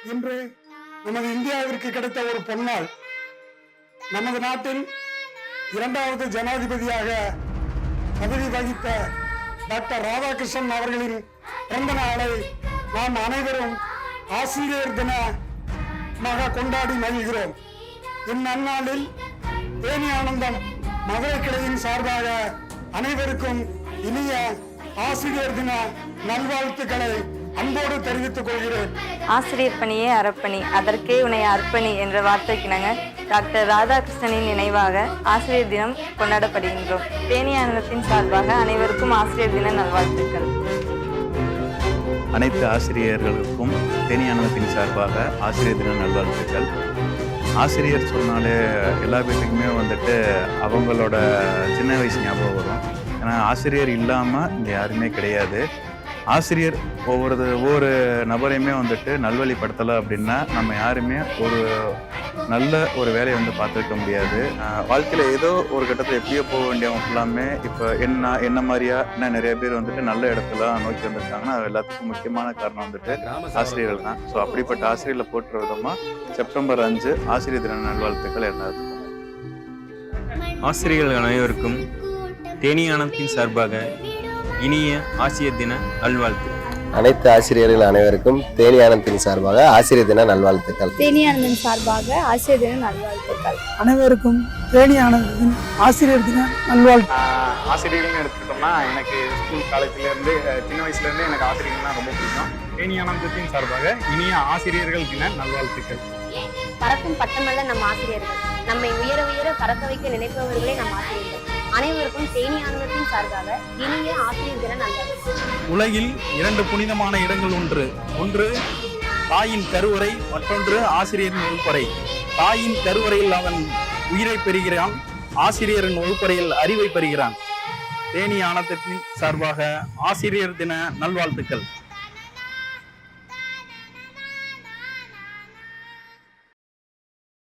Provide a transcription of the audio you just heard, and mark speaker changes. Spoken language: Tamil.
Speaker 1: இன்று நமது இந்தியாவிற்கு கிடைத்த ஒரு பொன்னாள். நமது நாட்டில் இரண்டாவது ஜனாதிபதியாக பதவி வகித்த டாக்டர் ராதாகிருஷ்ணன் அவர்களின் பிறந்த நாளை நாம் அனைவரும் ஆசிரியர் தினமாக கொண்டாடி மகிழ்கிறோம். இந்நன்னாளில் தேனி ஆனந்தம் மதுரை கிளையின் சார்பாக அனைவருக்கும் இனிய ஆசிரியர் தின நல்வாழ்த்துக்களை அன்போடு தெரிவித்துக் கொள்கிறேன்.
Speaker 2: ஆசிரியர் பணியே அறப்பணி, அதற்கே உன்னை அர்ப்பணி என்ற வார்த்தைக்கிணங்க டாக்டர் ராதாகிருஷ்ணனின் நினைவாக ஆசிரியர் தினம் கொண்டாடப்படுகின்றோம். தேனி ஆனந்தத்தின் சார்பாக அனைவருக்கும் ஆசிரியர் தின நல்வாழ்த்துக்கள்.
Speaker 3: அனைத்து ஆசிரியர்களுக்கும் தேனி ஆனந்தத்தின் சார்பாக ஆசிரியர் தின நல்வாழ்த்துக்கள். ஆசிரியர் சொன்னாலே எல்லா பேருக்குமே வந்துட்டு அவங்களோட சின்ன வயசு ஞாபகம் வரும். ஏன்னா ஆசிரியர் இல்லாமல் இங்கே யாருமே கிடையாது. ஆசிரியர் ஒவ்வொரு நபரையுமே வந்துட்டு நல்வழிப்படுத்தலை அப்படின்னா நம்ம யாருமே ஒரு நல்ல ஒரு வேலையை வந்து பார்த்துருக்க முடியாது. வாழ்க்கையில் ஏதோ ஒரு கட்டத்தில் எப்படியோ போக வேண்டியவங்க ஃபுல்லாமே இப்போ என்ன மாதிரியா இன்னும் நிறைய பேர் வந்துட்டு நல்ல இடத்துல நோக்கி வந்திருக்காங்கன்னா அது எல்லாத்துக்கும் முக்கியமான காரணம் வந்துட்டு ஆசிரியர்கள் தான். ஸோ அப்படிப்பட்ட ஆசிரியர்களை போற்றுற விதமாக செப்டம்பர் 5 ஆசிரியர் தின நல்வாழ்த்துக்கள் எல்லாத்துக்கும்.
Speaker 4: ஆசிரியர்கள் அனைவருக்கும் தேனி ஆனந்தத்தின் சார்பாக இனிய ஆசிரியர் தின நல்வாழ்த்து.
Speaker 5: அனைத்து ஆசிரியர்கள் அனைவருக்கும் தேனி ஆனந்தத்தின் சார்பாக ஆசிரியர் தின நல்வாழ்த்துக்கள்.
Speaker 6: தேனி ஆனந்தத்தின் சார்பாக ஆசிரியர் தின நல்வாழ்த்துக்கள்.
Speaker 7: அனைவருக்கும் தேனி ஆனந்தத்தின் ஆசிரியர் தின நல்வாழ்த்து.
Speaker 8: ஆசிரியர்கள்னு எடுத்துக்கிட்டோம்னா எனக்கு ஸ்கூல் காலேஜ்லேருந்து சின்ன வயசுலேருந்து எனக்கு ஆசிரியர்கள்லாம் ரொம்ப பிடிக்கும். தேனி ஆனந்தத்தின் சார்பாக இனிய ஆசிரியர்கள் தின நல்வாழ்த்துக்கள்.
Speaker 9: பறக்கும் பட்டமல்ல நம் ஆசிரியர்கள், நம்மை உயர உயர பறக்க வைக்க நினைப்பவர்களே நம் ஆசிரியர்கள். அனைவருக்கும் தேனி ஆனந்தத்தின் சார்பாக இனிய ஆசிரியர் தின நல்வாழ்த்துக்கள்.
Speaker 10: உலகில் 2 புனிதமான இடங்கள் ஒன்று தாயின் கருவறை, மற்றொன்று ஆசிரியரின் வகுப்பறை. தாயின் கருவறையில் அவன் உயிரை பெறுகிறான், ஆசிரியரின் வகுப்பறையில் அறிவை பெறுகிறான். தேனி ஆனந்தத்தின் சார்பாக ஆசிரியர் தின நல்வாழ்த்துக்கள்.